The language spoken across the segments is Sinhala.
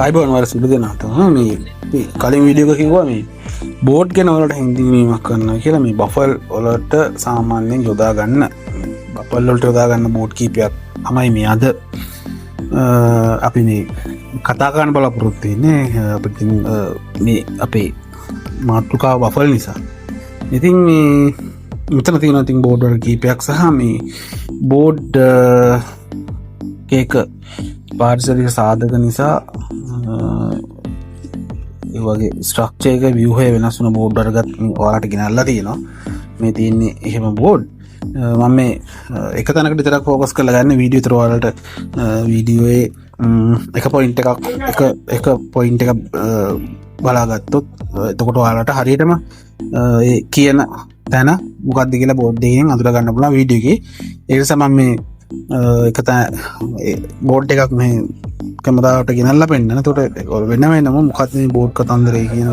අයිබෝන් වර සුදු දෙනාට මේ කලින් වීඩියෝ එක කිව්වා මේ බෝඩ් ගැන වලට හැඳින්වීමක් කරනවා කියලා. මේ බෆල් වලට සාමාන්‍යයෙන් යොදා ගන්න බෆල් වලට යොදා ගන්න බෝඩ් කීපයක් තමයි මේ අද අපි මේ කතා කරන්න බලාපොරොත්තු වෙන්නේ. අපිට මේ අපේ මාතෘකාව බෆල් නිසා. ඉතින් මේ මෙතන තියෙනවා ඉතින් බෝඩ් වල කීපයක් සහ මේ බෝඩ් එක පාරිසරික සාධක නිසා ඒ වගේ ස්ට්‍රක්චර් එක ව්‍යුහය වෙනස් වෙන බෝඩ් වර්ගත් ඔයාලට ගෙනල්ලා තියෙනවා. මේ තියෙන්නේ එහෙම බෝඩ්. මම මේ එක තැනකට විතරක් ફોකස් කරලා ගන්න වීඩියෝ විතර ඔයාලට වීඩියෝයේ එක පොයින්ට් එක පොයින්ට් එක බලාගත්තොත් එතකොට ඔයාලට හරියටම ඒ කියන තැන මොකක්ද කියලා බෝඩ් එකෙන් අඳුර ගන්න පුළුවන් වීඩියෝ එකේ. ඒ නිසා මම මේ එක බෝඩ් එකක් මේ කැමරාවට ගෙනල්ලා පෙන්නන. එතකොට වෙන වෙනම මොකක්ද මේ බෝඩ් කතන්දරය කියන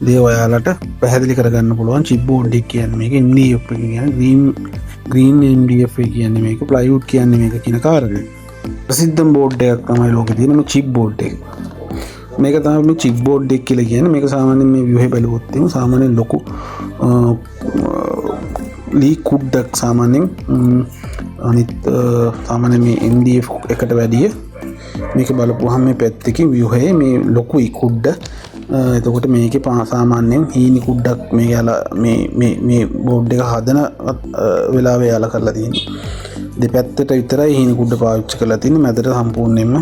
දේ ඔයාලට පැහැදිලි කරගන්න පුළුවන්. චිප් බෝඩ් එක කියන්නේ මේක, MDF එක කියන්නේ green MDF එක කියන්නේ මේක, plywood කියන්නේ මේක කියන කාරණේ. ප්‍රසිද්ධම බෝඩ් එකක් තමයි ලෝකේ තියෙන මේ චිප් බෝඩ් එක. මේක තමයි මේ චිප් බෝඩ් එක කියලා කියන්නේ. මේක සාමාන්‍යයෙන් මේ ව්‍යුහේ බැලුවොත් එහෙනම් සාමාන්‍යයෙන් ලොකු ලී කුඩ්ඩක් සාමාන්‍යයෙන් අනිත් සාමාන්‍ය මේ MDF එකට වැඩිය මේක බලපුවහම මේ පැත්තකින් ව්‍යුහයේ මේ ලොකු කුඩ්ඩ. එතකොට මේකේ සාමාන්‍යයෙන් හීනි කුඩ්ඩක් මේ යාලා මේ බෝඩ් එක හදන වෙලාවේ යාලා කරලා තියෙන්නේ. දෙපැත්තට විතරයි හීනි කුඩ්ඩ පාවිච්චි කරලා තියෙන්නේ. මැදට සම්පූර්ණයෙන්ම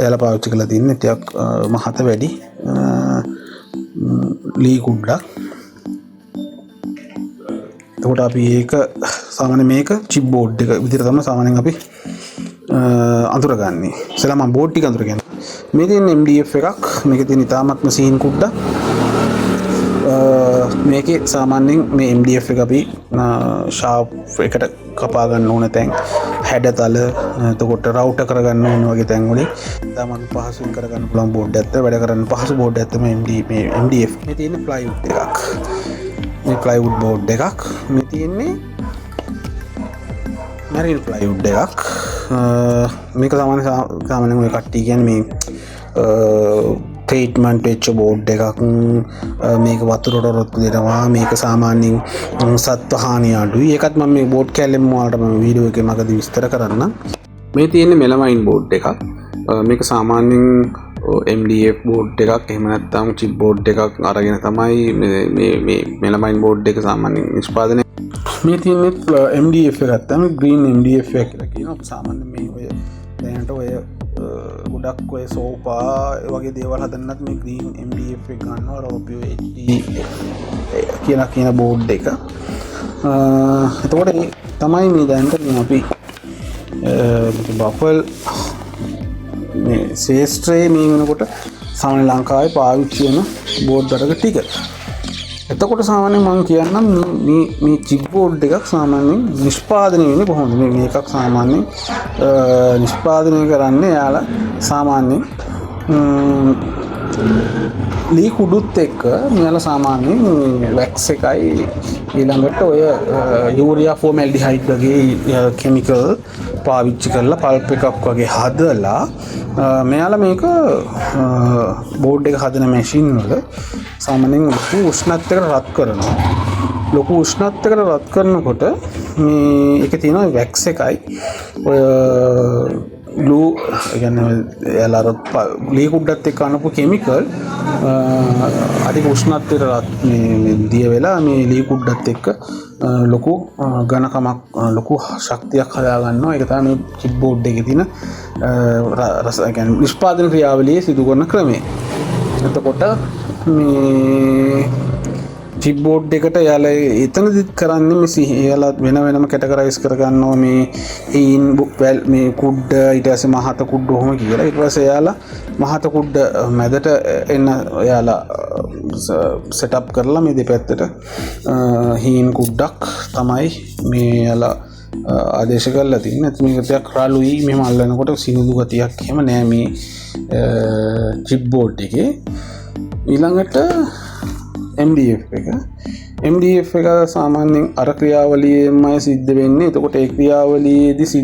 යාලා පාවිච්චි කරලා තියෙන්නේ ටිකක් මහත වැඩි ලී කුඩ්ඩක්. එතකොට අපි ඒක සාමාන්‍ය මේක චිප් බෝඩ් එක විදිහට තමයි සාමාන්‍යයෙන් අපි අඳුරගන්නේ. ඉතලා මම බෝඩ් ටික අඳුරගන්නේ. මේ තියෙන MDF එකක්. මේකේ තියෙන ඉතාමත්ම සීන් කුඩ්ඩක්. මේකේ සාමාන්‍යයෙන් මේ MDF එක අපි ෂාප් එකට කපා ගන්න ඕන තැන්, හැඩතල, එතකොට රවුටර් කරගන්න ඕන වගේ තැන් වලින් ඉතාමත් පහසුවෙන් කරගන්න පුළුවන් බෝඩ් එකක්. වැඩ කරන්න පහසු බෝඩ් එකක් තමයි MDF. මේ තියෙන ප්ලයිවුඩ් එකක්. මේ ප්ලයිවුඩ් බෝඩ් එකක්. මේ තියෙන්නේ මැරින් ප්ලයිවුඩ් එකක්. මේක සාමාන්‍යයෙන් ඔය කට්ටිය කියන්නේ මේ ට්‍රීට්මන්ට් වෙච්ච බෝඩ් එකක්. මේක වතුරට රොත් දෙනවා. මේක සාමාන්‍යයෙන් සත්ව හානිය අඩුයි. ඒකත් මම මේ බෝඩ් කැලෙම වලට මම වීඩියෝ එකේ මගදී විස්තර කරන්නම්. මේ තියෙන්නේ මෙලමයින් බෝඩ් එකක්. මේක සාමාන්‍යයෙන් MDF බෝඩ් එකක් එහෙම නැත්නම් චිප් බෝඩ් එකක් අරගෙන තමයි මේ මෙලමයින් බෝඩ් එක සාමාන්‍යයෙන් නිෂ්පාදනය. මේ තියෙන්නේ MDF එකක් තමයි green MDF එක කියලා කියනවා. සාමාන්‍යයෙන් මේ ඔය දැනට ඔය ගොඩක් ඔය සෝෆා වගේ දේවල් හදන්නත් මේ green MDF එක ගන්නවා. රෝපියෝ HD කියන බෝඩ් එක. එතකොට තමයි මේ දැනට අපි බෆල් මේ ශේෂ්ත්‍රයේ මේ වෙනකොට සාමාන්‍ය ලංකාවේ පාවිච්චි වෙන බෝඩ් වර්ග ටික. එතකොට සාමාන්‍යයෙන් මම කියන්නම් මේ චිප් බෝඩ් එකක් සාමාන්‍යයෙන් නිෂ්පාදනය වෙන්නේ කොහොමද? මේකක් සාමාන්‍යයෙන් නිෂ්පාදනය කරන්නේ යාලා සාමාන්‍යයෙන් ලී කුඩුත් එක්ක මෙයාලා සාමාන්‍යයෙන් වැක්ස් එකයි ඊළඟට ඔය යූරියා ෆෝමැල්ඩිහයිඩ් වගේ කෙමිකල් පාවිච්චි කරලා පල්ප් එකක් වගේ හදලා මෙයාලා මේක බෝඩ් එක හදන මැෂින් වල සාමාන්‍යයෙන් ලොකු උෂ්ණත්වයකට රත් කරනවා. ලොකු උෂ්ණත්වයකට රත් කරනකොට මේ එකේ තියෙන වැක්ස් එකයි ඔය ග්ලූ කියන්නේ යාලා ලී කුඩ්ඩත් එක්ක අනපු කෙමිකල් අධික උෂ්ණත්වයට රත් මේ දිය වෙලා මේ ලී කුඩ්ඩත් එක්ක ලොකු ඝනකමක් ලොකු ශක්තියක් හදා ගන්නවා. ඒක තමයි මේ චිප් බෝඩ් එකේ තියෙන කියන්නේ නිෂ්පාදන ක්‍රියාවලියේ සිදු කරන ක්‍රමය. එතකොට මේ චිප් බෝඩ් එකට යාලා එතනදිත් කරන්නේ මේ යාලා වෙන වෙනම කැටගරයිස් කරගන්නවා මේ හීන් මේ කුඩ්ඩ ඊට පස්සේ මහත කුඩ්ඩ ඔහොම කියලා. ඊට පස්සේ යාලා මහත කුඩ්ඩ මැදට එන්න යාලා සෙටප් කරලා මේ දෙපැත්තට හීන් කුඩ්ඩක් තමයි මේ යාලා ආදේශ කරලා තියෙන්නේ. මේක ටිකක් රළුයි. මෙහෙම අල්ලනකොට සිනිඳු ගතියක් එහෙම නෑ මේ චිප් බෝඩ් එකේ. ඊළඟට MDF එක MDF එක සාමාන්‍යයෙන් අර ක්‍රියාවලියෙන්මයි සිද්ධ වෙන්නේ. එතකොට ඒ ක්‍රියාවලියේදී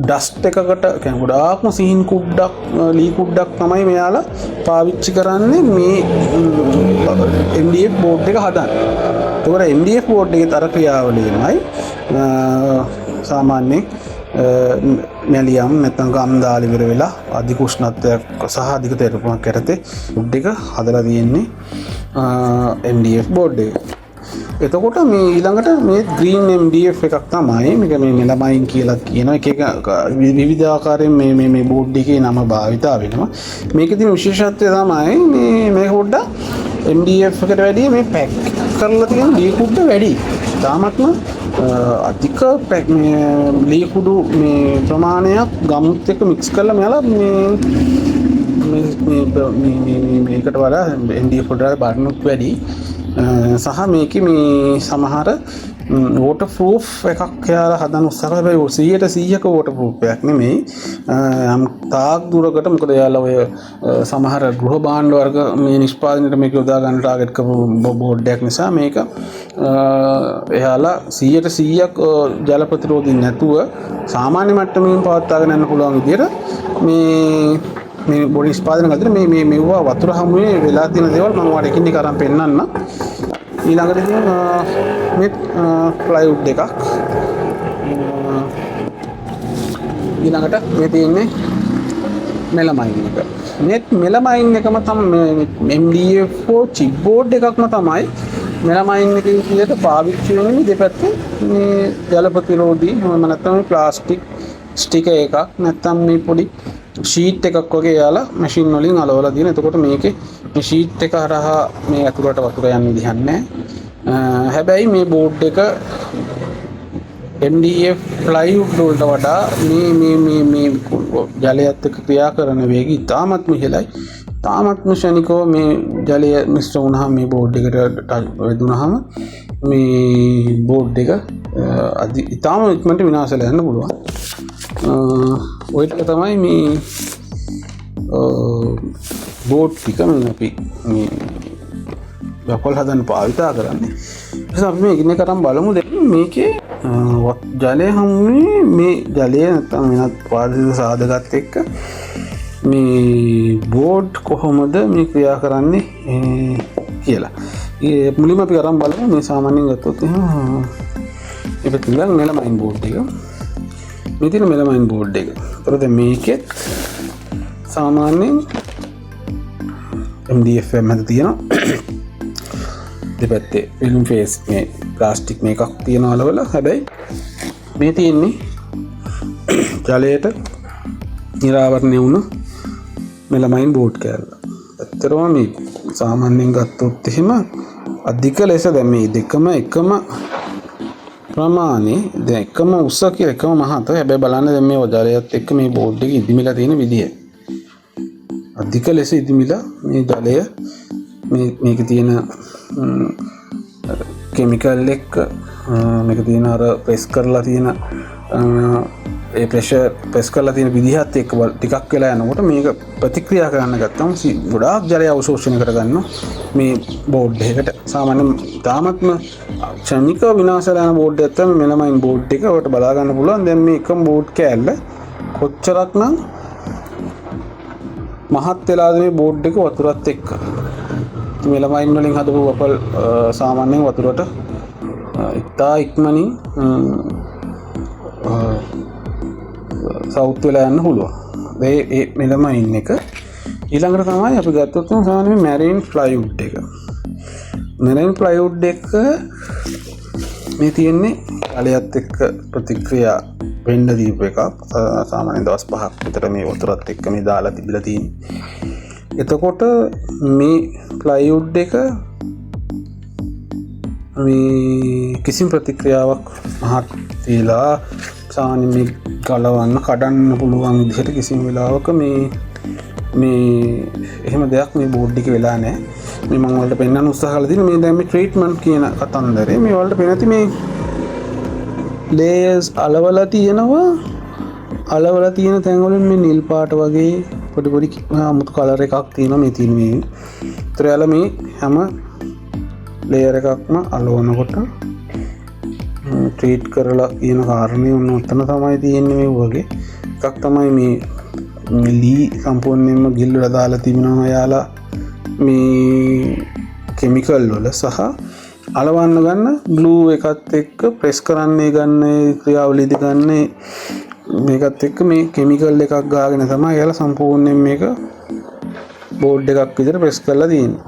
ඩස්ට් එකකට කියන්නේ ගොඩාක්ම සිහින් කුඩ්ඩක් ලී කුඩ්ඩක් තමයි මෙයාලා පාවිච්චි කරන්නේ මේ MDF බෝඩ් එක හදන්න. එතකොට MDF බෝඩ් එකේ අර ක්‍රියාවලියමයි සාමාන්‍යයෙන් නැලියම් නැත්නම් ගම් දාලා ඉවර වෙලා අධික උෂ්ණත්වයක් සහ අධික තෙරපුමක් යටතේ බෝඩ් එක හදලා තියෙන්නේ MDF බෝඩ් එක. එතකොට මේ ඊළඟට මේ green MDF එකක් තමයි මේක මේ මෙලමයින් කියලා කියන එක විවිධ ආකාරයෙන් මේ බෝඩ් එකේ නම භාවිතා වෙනවා. මේකේ තියෙන විශේෂත්වය තමයි මේ පොඩ්ඩක් MDF එකට වැඩිය මේ පැක් කරලා තියෙන ලී කුඩ වැඩි. තාමත්ම අධික ලී කුඩු මේ ප්‍රමාණයක් ගමුත් එක්ක මික්ස් කරලා මෙයාලා මේකට වඩා MDF වලට බර්නුත් වැඩි. සහ මේකේ මේ සමහර වෝටර් ප්‍රූෆ් එකක් කියලා හදන්න උත්සාහ කරලා හැබැයි 100%ක වෝටර් ප්‍රූෆ් එකක් නෙමෙයි. තාක් දුරකට මොකද එයාලා ඔය සමහර ගෘහ භාණ්ඩ වර්ග මේ නිෂ්පාදනයට මේක යොදා ගන්න ටාගට් කරපු බෝඩ් එකක් නිසා මේක එයාලා 100%ක් ජල ප්‍රතිරෝධී නැතුව සාමාන්‍ය මට්ටමින් පවත්වාගෙන යන්න පුළුවන් විදිහට මේ බෝඩ් නිෂ්පාදනය කරද්දී මේ මෙවුවා වතුර හැමුවේ වෙලා තියෙන දේවල් මම ඔයාලට එකින් එක අරන් පෙන්නන්න. ඊළඟට තියෙන මේ ප්ලයිවුඩ් එකක්. ඊළඟට මේ තියෙන්නේ මෙලමයින් එක. net මෙලමයින් එකම තමයි MDF චිප් බෝඩ් එකක්ම තමයි මෙලමයින් එකේ විදිහට පාවිච්චි වෙන්නේ දෙපැත්තේ මේ ජල ප්‍රතිරෝධී නැත්නම් ප්ලාස්ටික් ස්ටිකර් එකක් නැත්නම් මේ පොඩි ෂීට් එකක් වගේ යාලා මැෂින් වලින් අලවලා තියෙන. එතකොට මේකේ මේ ෂීට් එක හරහා මේ ඇතුළට වතුර යන්න විදිහක් නැහැ. හැබැයි මේ බෝඩ් එක MDF ප්ලයිවුඩ් වලට වඩා මේ ජලයත් එක්ක ක්‍රියා කරන වේගය ඉතාමත්ම ඉහළයි. ඉතාමත්ම ශනිකව මේ ජලය මිශ්‍ර වුණාම මේ බෝඩ් එකට වැදුනහම මේ බෝඩ් එක ඉතාම ඉක්මනට විනාශ වෙලා යන්න පුළුවන්. ඔය ටික තමයි මේ බෝඩ් ටික අපි මේ වපල් හදන්න පාවිතා කරන්නේ. නිසා අපි මේක ඉන්නේ කරන් බලමු මේකේ ජලය හැමුවේ මේ ජලය නැත්නම් වෙනත් පාරිශුද්ධ සාධකත් එක්ක මේ බෝඩ් කොහොමද මේ ක්‍රියා කරන්නේ කියලා. ඒ මුලින්ම අපි කරන් බලමු මේ සාමාන්‍යයෙන් ගත්තොත් එහෙනම් ඒක තියෙන මෙලමයින් බෝඩ් එක. මේ තියෙන මෙලමයින් බෝඩ් එක. ඒතර දැන් මේකෙත් සාමාන්‍යයෙන් MDF මැද තියෙනවා. දෙපැත්තේ ෆිල්ම් ෆේස් මේ ප්ලාස්ටික් මේකක් තියෙනවා අලවල. හැබැයි මේ තියෙන්නේ ජලයට නිරාවරණය වුණ මෙලමයින් බෝඩ් කෑල්ල. ඇත්තටම මේ සාමාන්‍යයෙන් ගත්තොත් එහෙම අධික ලෙස දැන් මේ දෙකම එකම ප්‍රමාණය දැන් එකම උස කියලා එකම මහත. හැබැයි බලන්න දැන් මේ ජලයත් එක්ක මේ බෝඩ් එක ඉදිමිලා තියෙන විදිය. අධික ලෙස ඉදිමිලා මේ ජලය මේක තියෙන කෙමිකල් එක්ක මේක තියෙන අර ප්‍රෙස් කරලා තියෙන ඒ ප්‍රෙෂර් ප්‍රෙස් කරලා තියෙන විදිහත් එක්ක ටිකක් වෙලා යනකොට මේක ප්‍රතික්‍රියා කරන්න ගත්තම ගොඩාක් ජලය අවශෝෂණය කරගන්නවා මේ බෝඩ් එකකට. සාමාන්‍යයෙන් තාමත්ම ක්ෂණික විනාශ වෙන බෝඩ් එකක් තමයි මෙලමයින් බෝඩ් එක. ඔයාලට බලා ගන්න පුළුවන් දැන් මේ එකම බෝඩ් කෑල්ල කොච්චරක්නම් මහත් වෙලාද මේ බෝඩ් එක වතුරත් එක්ක. මෙලමයින් වලින් හදපු වපල් සාමාන්‍යයෙන් වතුරට ඉතා ඉක්මනින් සවුත් වෙලා යන්න පුළුවන්. ඒ මෙලමයින් එක ඊළඟට තමයි අපි ගත්තොත් සාමාන්‍යයෙන් මැරීන් ප්ලයිවුඩ් එක. මැරීන් ප්ලයිවුඩ් එක මේ තියෙන්නේ ජලයත් එක්ක ප්‍රතික්‍රියා වෙන්න දීප එකක්. සාමාන්‍යයෙන් දවස් 5ක් විතර මේ වතුරත් එක්ක මේ දාලා තිබිලා තියෙන්නේ. එතකොට මේ ප්ලයිවුඩ් එක මේ කිසිම ප්‍රතික්‍රියාවක් මහත් වෙලා සාමාන්‍යයෙන් මේ ගලවන්න කඩන්න පුළුවන් විදිහට කිසිම වෙලාවක මේ එහෙම දෙයක් මේ බෝඩ් එකේ වෙලා නැහැ. මේ මම වලට පෙන්වන්න උත්සාහ කරලා තියෙන මේ දැන් මේ ට්‍රීට්මන්ට් කියන කතන්දරේ මේ වලට පෙන්නති මේ ලේයර්ස් අලවලා තියෙනවා. අලවලා තියෙන තැන් වලින් මේ නිල් පාට වගේ පොඩි අමුතු කලර් එකක් තියෙනවා මේ තියෙන මේ. ඒතර යාලා මේ හැම ලේයර් එකක්ම අලවනකොට ට්‍රීට් කරලා කියන කාරණය ඔන්න ඔතන තමයි තියෙන්නේ මේ වගේ එකක් තමයි මේ ලී සම්පූර්ණයෙන්ම ගිල්ලලා දාලා තිබෙනවා යාලා මේ කෙමිකල් වල සහ අලවන්න ගන්න ග්ලූ එකත් එක්ක ප්‍රෙස් කරන්නේ ගන්න ක්‍රියාවලියදී ගන්න මේකත් එක්ක මේ කෙමිකල් එකක් ගාගෙන තමයි යාලා සම්පූර්ණයෙන් මේක බෝඩ් එකක් විදිහට ප්‍රෙස් කරලා තියෙන්නේ.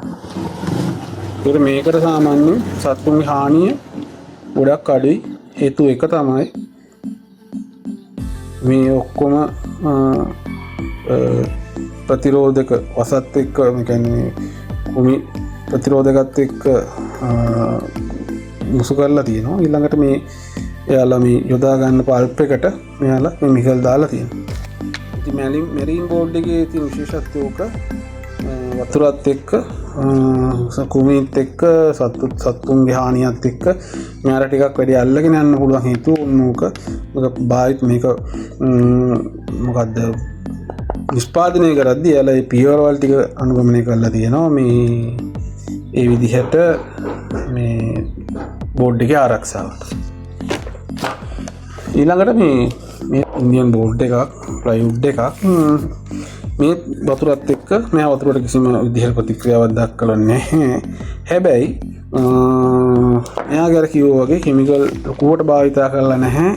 ඒකට මේකට සාමාන්‍යයෙන් සත්තුන්ගේ හානිය ගොඩක් අඩුයි. හේතුව එක තමයි මේ ඔක්කොම ප්‍රතිරෝධක වසත් එක්ක කියන්නේ කුමි ප්‍රතිරෝධකත් එක්ක මුසු කරලා තියෙනවා. ඊළඟට මේ එයාලා මේ යොදා ගන්න පල්ප් එකට මෙයාලා කෙමිකල් දාලා තියෙනවා. ඉතින් මෙරීන් බෝඩ් එකේ තියෙන විශේෂත්වය උක වතුරත් එක්ක කුමිත් එක්ක සත්තුන්ගේ හානියත් එක්ක මෙයාලා ටිකක් වැඩි අල්ලගෙන යන්න පුළුවන් හේතුව ඕක බාහිර මේක මොකද්ද නිෂ්පාදනය කරද්දී එයාලා ඒ පියවර වල ටික අනුගමනය කරලා තියෙනවා මේ ඒ විදිහට මේ බෝඩ් එකේ ආරක්ෂාවට. ඊළඟට මේ ඉන්දියන් බෝඩ් එකක් ප්ලයිවුඩ් එකක් මේ වතුරත් එක්ක මේ වතුරට කිසිම විදිහට ප්‍රතික්‍රියාවක් දක්වලා නැහැ. හැබැයි එයාගේ අර කිව්වා වගේ කිමිකල් ලොකුවට භාවිතා කරලා නැහැ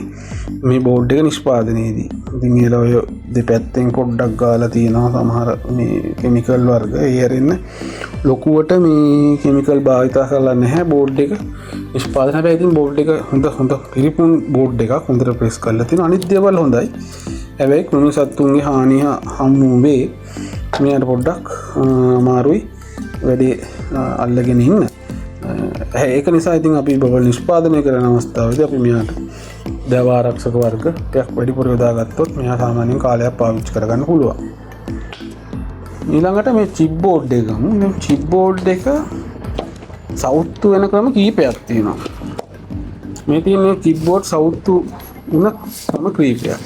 මේ බෝඩ් එක නිෂ්පාදනයේදී. ඉතින් ඒලා ඔය දෙපැත්තෙන් පොඩ්ඩක් ගාලා තියෙනවා සමහර මේ කෙමිකල් වර්ග. ඒ හැරෙන්න ලොකුවට මේ කෙමිකල් භාවිතා කරලා නැහැ බෝඩ් එක නිෂ්පාදනය. හැබැයි ඉතින් බෝඩ් එක හොඳ පිරිපුන් බෝඩ් එකක් හොඳට ප්‍රෙස් කරලා තියෙනවා. අනිත් දේවල් හොඳයි. හැබැයි කුණු සත්තුන්ගේ හානිය හමු වේ. මෙයාට පොඩ්ඩක් අමාරුයි වැඩි අල්ලගෙන ඉන්න. ඒක නිසා ඉතින් අපි බබල් නිෂ්පාදනය කරන අවස්ථාවේදී අපි මෙයාට දව ආරක්ෂක වර්ග ටිකක් වැඩිපුර යොදා ගත්තොත් මෙයා සාමාන්‍යයෙන් කාලයක් පාවිච්චි කරගන්න පුළුවන්. ඊළඟට මේ චිප් බෝඩ් එක ගමු. මේ චිප් බෝඩ් එක සවුත්තු වෙන ක්‍රම කීපයක් තියෙනවා. මේ තියෙන චිප් බෝඩ් සවුත්තු වෙන ක්‍රම කීපයක්.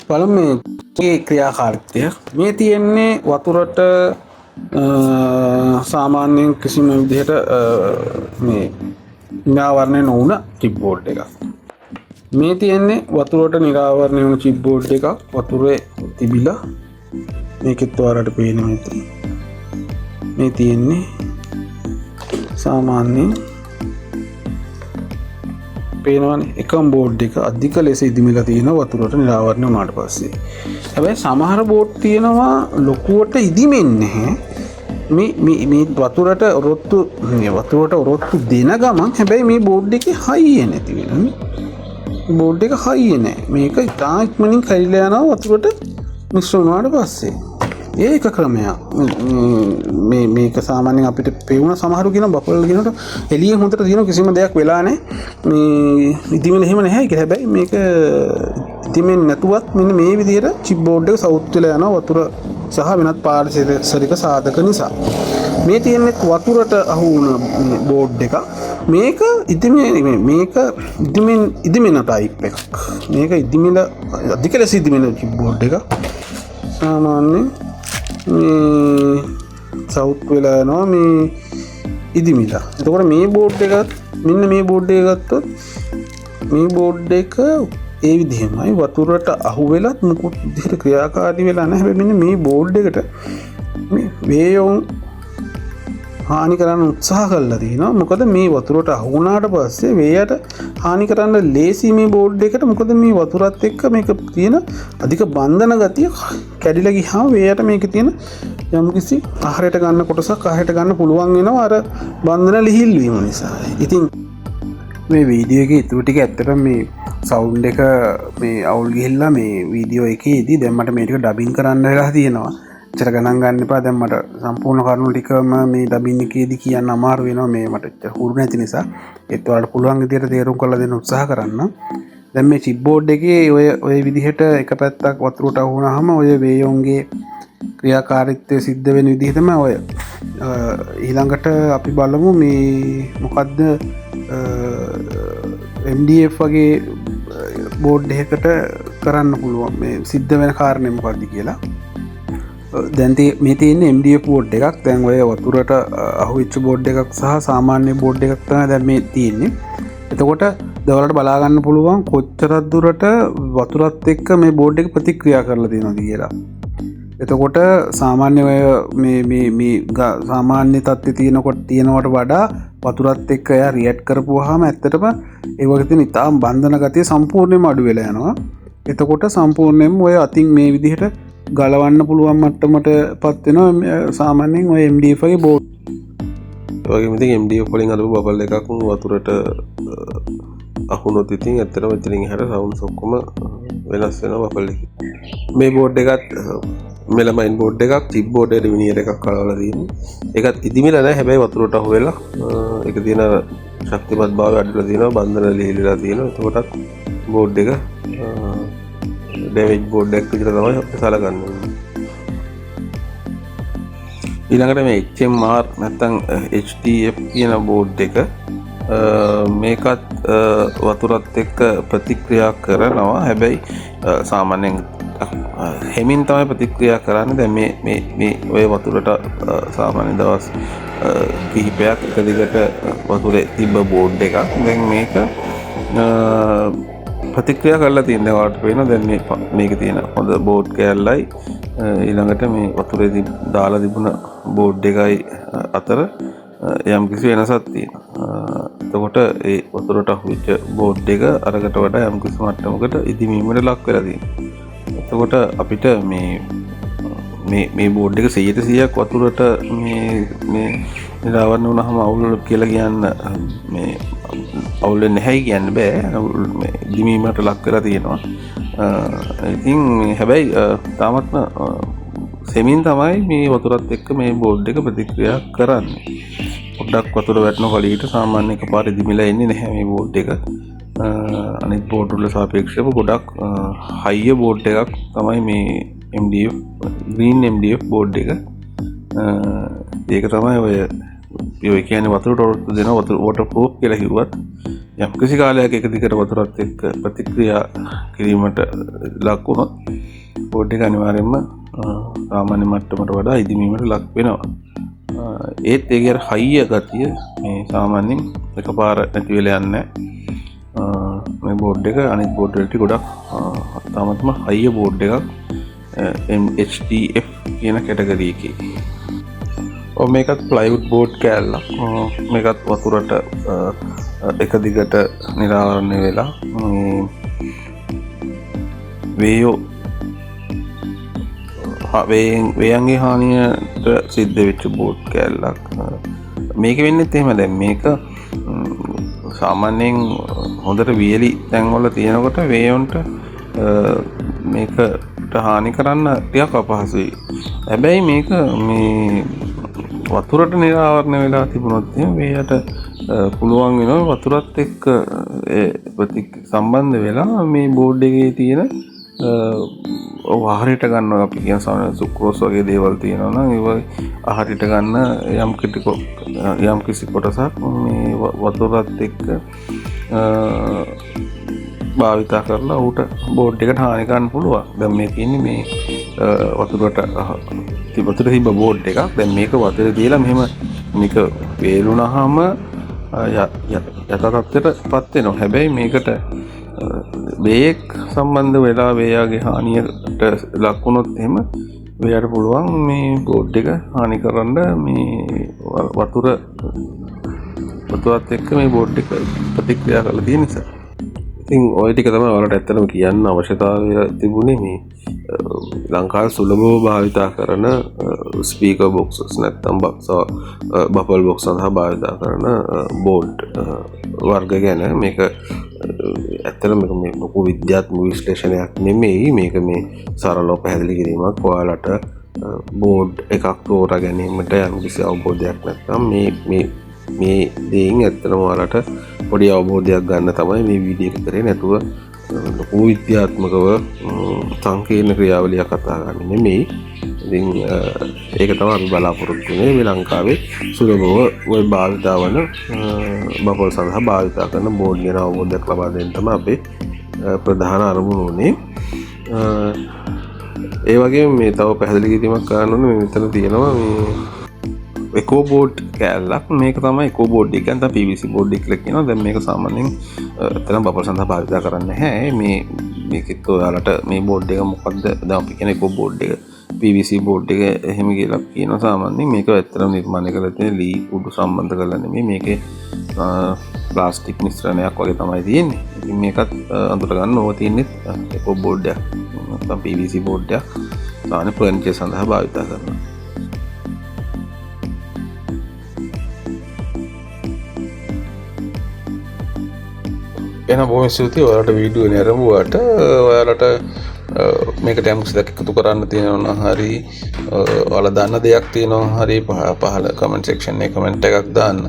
බලමු මේ ක්‍රියාකාරීත්වය. මේ තියෙන්නේ වතුරට සාමාන්‍යයෙන් කිසිම විදිහට මේ නිරාවරණය නොවුන චිප් බෝඩ් එකක්. මේ තියෙන්නේ වතුරට නිරාවරණය වුණු චිප් බෝඩ් එකක්. වතුරේ තිබිලා මේකෙත් ඔයාලට පේනවා ඉතින්. මේ තියෙන්නේ සාමාන්‍යයෙන් පේනවනේ එකම බෝඩ් එක අධික ලෙස ඉදිමිලා තියෙන වතුරට නිරාවරණය වුණාට පස්සේ. හැබැයි සමහර බෝඩ් තියෙනවා ලොකුවට ඉදිමෙන්නේ නැහැ. මේ වතුරට ඔරොත්තු දෙන ගමන් හැබැයි මේ බෝඩ් එකේ හයිය නැති වෙනවා. බෝඩ් එක හයිය නැහැ. මේක ඉතා ඉක්මනින් කැඩිලා යනවා වතුරට මිශ්‍ර වුණාට පස්සේ. ඒක ක්‍රමයක්. මේක සාමාන්‍යයෙන් අපිට පේන සමහරු කියන බබල් කියනකොට එළිය හොඳට තියෙන කිසිම දෙයක් වෙලා නැහැ. මේ ඉදිමෙන එහෙම නැහැ. ඒක හැබැයි මේක ඉදිමෙන් නැතුවත් මෙන්න මේ විදිහට චිප් බෝඩ් එක සවුත් වෙලා යනවා වතුර සහ වෙනත් පාරිසරික සාධක නිසා. මේ තියෙන්නේ වතුරට අහු වුණ බෝඩ් එක. මේක ඉදිමෙන ටයිප් එකක්. මේක ඉදිමෙන අධික ලෙස ඉදිමෙන චිප් බෝඩ් එක. සාමාන්‍යයෙන් මේ සවුත් වෙලා යනවා මේ ඉදිමිලා. එතකොට මේ බෝඩ් එකත් මෙන්න මේ බෝඩ් එක ගත්තොත් මේ බෝඩ් එක ඒ විදිහමයි වතුරට අහු වෙලත් මුකුත් විදිහට ක්‍රියාකාරී වෙලා නැහැ. හැබැයි මෙන්න මේ බෝඩ් එකට මේ වේයොන් හානි කරන්න උත්සාහ කළා තියෙනවා. මොකද මේ වතුරට අහු වුණාට පස්සේ වේයට හානි කරන්න ලේසි මේ බෝඩ් එකට. මොකද මේ වතුරත් එක්ක මේක තියෙන අධික බන්ධන ගතිය කැඩිලා ගියාම වේයට මේක තියෙන යම්කිසි ආහාරයට ගන්න කොටසක් ආහාරයට ගන්න පුළුවන් වෙනවා අර බන්ධන ලිහිල් වීම නිසා. ඉතින් මේ වීඩියෝ එකේ ඊටු ටික ඇත්තටම මේ සවුන්ඩ් එක මේ අවුල් ගිහිල්ලා මේ වීඩියෝ එකේදී දැන් මට මේ ටික ඩබින් කරන්න වෙලා තියෙනවා. චර ගණන් ගන්න එපා. දැන් මට සම්පූර්ණ කරුණු ටිකම මේ ඩබින් එකේදී කියන්න අමාරු වෙනවා. මේ මට හුරු නැති නිසා ඒත් ඔයාලට පුළුවන් විදිහට තේරුම් කරලා දෙන්න උත්සාහ කරන්න. දැන් මේ චිප් බෝඩ් එකේ ඔය විදිහට එක පැත්තක් වතුරට අහු වුණාම ඔය වේයොන්ගේ ක්‍රියාකාරීත්වය සිද්ධ වෙන විදිහ තමයි ඔය. ඊළඟට අපි බලමු මේ මොකද්ද MDF වගේ බෝඩ් එකකට කරන්න පුළුවන් මේ සිද්ධ වෙන කාරණේ මොකක්ද කියලා. දැන්ති මේ තියන්නේ MDF බෝඩ් එකක් දැන් ඔය වතුරට අහුවිච්ච බෝඩ් එකක් සහ සාමාන්‍ය බෝඩ් එකක් තමයි දැන් මේ තියෙන්නේ. එතකොට දවල්ට බලාගන්න පුළුවන් කොච්චරක් දුරට වතුරත් එක්ක මේ බෝඩ් එක ප්‍රතික්‍රියා කරලා තියෙනවද කියලා. එතකොට සාමාන්‍ය සාමාන්‍ය තත්ත්වයේ තියෙනවට වඩා වතුරත් එක්ක එයා රියැක්ට් කරපුවාම ඇත්තටම ඒ වගේ තියෙන ඉතාම බන්ධන ගතිය සම්පූර්ණයෙන්ම අඩු වෙලා යනවා. එතකොට සම්පූර්ණයෙන්ම ඔය අතින් මේ විදිහට ගලවන්න පුළුවන් මට්ටමට පත් වෙනවා සාමාන්‍යයෙන් ඔය MDF වගේ බෝඩ්. ඒ වගේම ඉතින් MDF වලින් අදපු බබල් එකක් වතුරට අහුනොත් ඉතින් ඇත්තටම එතනින් එහාට සවුන්ඩ්ස් ඔක්කොම වෙනස් වෙනවා බබල් එකේ. මේ බෝඩ් එකත් මෙලමයින් බෝඩ් එකක් චිප් බෝඩ් එකේ විනියර් එකක් කලවලා තියෙනවා. ඒකත් ඉදිමිලා නැහැ හැබැයි වතුරට අහු වෙලා ඒක තියෙන ශක්තිමත් භාවය අඩුලා තියෙනවා බන්ධන ලිහිලා තියෙනවා. එතකොටත් බෝඩ් එක ඩැමේජ් බෝඩ් එකක් විතර තමයි අපිට සලකන්නේ. ඊළඟට මේ HMR නැත්නම් HDF කියන බෝඩ් එක මේකත් වතුරත් එක්ක ප්‍රතික්‍රියා කරනවා. හැබැයි සාමාන්‍යයෙන් හෙමින් තමයි ප්‍රතික්‍රියා කරන්නේ. දැන් මේ ඔය වතුරට සාමාන්‍ය දවස් කිහිපයක් එක දිගට වතුරේ තිබ්බ බෝඩ් එකක්. දැන් මේක ප්‍රතික්‍රියා කරලා තියෙන වාට පේනවා. දැන් මේක තියෙන හොඳ බෝඩ් කෑල්ලයි ඊළඟට මේ වතුරේ දාලා තිබුණ බෝඩ් එකයි අතර යම් කිසි වෙනසක් තියෙනවා. එතකොට ඒ වතුරට අහුවෙච්ච බෝඩ් එක අරකට වඩා යම් කිසි මට්ටමකට ඉදිමීමට ලක් වෙලා තියෙනවා. එතකොට අපිට මේ බෝඩ් එක 100%ක් වතුරට මේ නිරාවරණය වුණාම අවුල් කියලා කියන්න මේ අවුල් වෙන්නේ නැහැ කියන්න බෑ. මේ ඉදිමීමට ලක් වෙලා තියෙනවා. ඉතින් හැබැයි තාමත්ම සෙමින් තමයි මේ වතුරත් එක්ක මේ බෝඩ් එක ප්‍රතික්‍රියා කරන්නේ. පොඩ්ඩක් වතුර වැටෙන කලියට සාමාන්‍ය එකපාර ඉදිමිලා එන්නේ නැහැ මේ බෝඩ් එක. අනිත් බෝඩ් වල සාපේක්ෂව ගොඩක් හයිය බෝඩ් එකක් තමයි මේ MDF green MDF බෝඩ් එක. ඒක තමයි ඔය කියන්නේ වතුරට දෙන water proof කියලා කිව්වත් යම් කිසි කාලයක එක දිගට වතුරත් එක්ක ප්‍රතික්‍රියා කිරීමට ලක් වුණොත් බෝඩ් එක අනිවාර්යයෙන්ම සාමාන්‍ය මට්ටමට වඩා ඉදිමීමට ලක් වෙනවා. ඒත් ඒකේ හයිය ගතිය මේ සාමාන්‍යයෙන් එකපාර නැති වෙලා යන්නේ මේ බෝඩ් එක අනිත් බෝඩ් වලට ගොඩක් තාමත්ම හයිය බෝඩ් එකක් HDF කියන කැටගරි එකේ. මේකත් ප්ලයිවුඩ් බෝඩ් කෑල්ලක්. මේකත් වතුරට එක දිගට නිරාවරණය වෙලා වේයන්ගේ හානියට සිද්ධ වෙච්ච බෝඩ් කෑල්ලක්. මේක වෙන්නෙත් එහෙම. දැන් මේක සාමාන්‍යයෙන් හොඳට වියලි තැන්වල තියෙනකොට වේයොන්ට මේකට හානි කරන්න ටිකක් අපහසුයි. හැබැයි මේක මේ වතුරට නිරාවරණය වෙලා තිබුණොත් වේයට පුළුවන් වෙනවා වතුරත් එක්ක සම්බන්ධ වෙලා මේ බෝඩ් එකේ තියෙන ආහාරයට ගන්නවා. අපි කියන සාමාන්‍ය සුක්‍රෝස් වගේ දේවල් තියෙනවා නම් ඒව ආහාරයට ගන්න යම් කිසි කොටසක් මේ වතුරත් එක්ක භාවිතා කරලා ඌට බෝඩ් එකට හානි කරන්න පුළුවන්. දැන් මේ කියන්නේ මේ වතුර තිබ්බ බෝඩ් එකක්. දැන් මේක වතුරේ තියලා මෙහෙම මේක වේලුණාම යථා තත්ත්වයටපත් වෙනවා. හැබැයි මේකට වේයක් සම්බන්ධ වෙලා වේයාගේ හානියට ලක් වුණොත් එහෙම වේයට පුළුවන් මේ බෝඩ් එක හානි කරන්න මේ වතුරත් එක්ක මේ බෝඩ් එක ප්‍රතික්‍රියා කරලා තියෙන නිසා. ඉතින් ඔය ටික තමයි ඔයාලට ඇත්තටම කියන්න අවශ්‍යතාවය තිබුණේ. මේ ලංකාවේ සුලභව භාවිතා කරන ස්පීකර් බොක්සස් නැත්නම් බබල් බොක්ස් සඳහා භාවිතා කරන බෝඩ් වර්ග ගැන. මේක ඇත්තටම මේ ලොකු විද්‍යාත්මක විශ්ලේෂණයක් නෙමෙයි. මේක මේ සරලව පැහැදිලි කිරීමක්. ඔයාලට බෝඩ් එකක් තෝරා ගැනීමට යම්කිසි අවබෝධයක් නැත්නම් මේ දේෙන් ඇත්තටම ඔයාලට පොඩි අවබෝධයක් ගන්න තමයි මේ වීඩියෝ එක කරේ. නැතුව ලොකු විද්‍යාත්මකව සංකීර්ණ ක්‍රියාවලියක් කතා කරන්නේ නෙමෙයි. ඉතින් ඒක තමයි අපි බලාපොරොත්තු වෙන්නේ මේ ලංකාවේ සුලභව ඔය භාවිතා වන බබල් සඳහා භාවිතා කරන බෝඩ් ගැන අවබෝධයක් ලබා දෙන්න තමයි අපේ ප්‍රධාන අරමුණ උනේ. ඒ වගේ මේ තව පැහැදිලි කිරීමක් කරන්න ඕනේ. මේ මෙතන තියෙනවා මේ එකෝ බෝඩ් කෑල්ලක්. මේක තමයි එකෝ බෝඩ් එක. නැත්නම් PVC බෝඩ් එක කියලා කියනවා. දැන් මේක සාමාන්‍යයෙන් එතන බබල් සඳහා භාවිත කරන්නේ නැහැ. මේකෙත් ඔයාලට මේ බෝඩ් එක මොකක්ද? දැන් අපි කියන එකෝ බෝඩ් එක PVC බෝඩ් එක එහෙම කියලා කියනවා සාමාන්‍යයෙන්. මේක ඇත්තටම නිර්මාණය කරලා තියෙන ලී උඩු සම්බන්ධ කරලා නෙමෙයි. මේකේ ප්ලාස්ටික් මිශ්‍රණයක් වගේ තමයි තියෙන්නේ. ඉතින් මේකත් අඳුර ගන්න ඕවා තියෙන්නේ එකෝ බෝඩ් එකක්. නැත්නම් PVC බෝඩ් එකක්. සාමාන්‍ය ෆර්නිචර් සඳහා භාවිත කරනවා. එහෙනම් බොහොම ස්තුතියි ඔයාලට වීඩියෝ එක නරඹුවාට. ඔයාලට මේකට යම්කිසි දෙයක් එකතු කරන්න තියෙනවා හරි ඔයාලා දන්න දෙයක් තියෙනවා හරි පහළ කමෙන්ට් සෙක්ෂන් එකේ කමෙන්ට් එකක් දාන්න.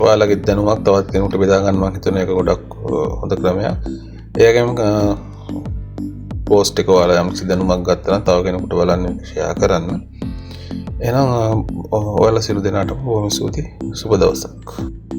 ඔයාලගේ දැනුමක් තවත් කෙනෙකුට බෙදා ගන්න මම හිතන එක ගොඩක් හොඳ ක්‍රමයක්. ඒ වගේම පෝස්ට් එක ඔයාලා යම්කිසි දැනුමක් ගත්තා නම් තව කෙනෙකුට බලන්න ෂෙයා කරන්න. එහෙනම් ඔයාලා සියලු දෙනාටම බොහොම ස්තුතියි. සුබ දවසක්.